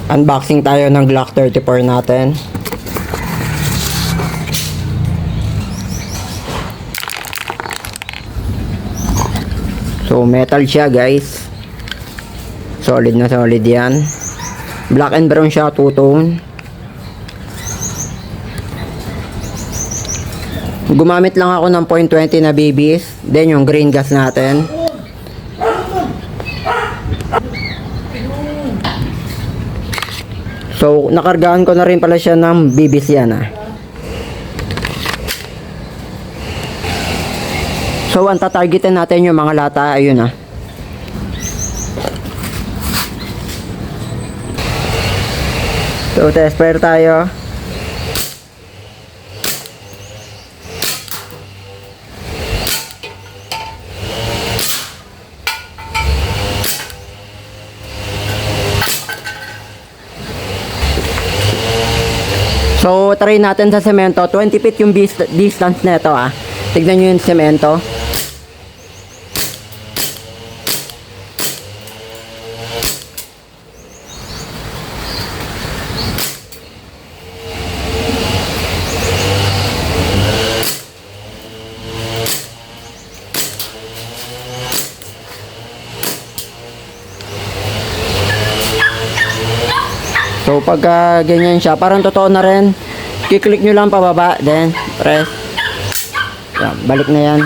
Unboxing tayo ng Glock 34 natin. So metal siya guys. Solid na solid yan. Black and brown siya, two-tone. Gumamit lang ako ng .20 na BBs. Then yung green gas natin. So nakargaan ko na rin pala siya ng BBs yan So ang tatargetin natin yung mga lata. Ayun So test fire tayo. So try natin sa semento. 20 feet yung distance nito Tignan nyo yung semento. So pagka ganyan siya, parang totoo na rin. Kiklik nyo lang pababa, then press. Yan, balik na yan.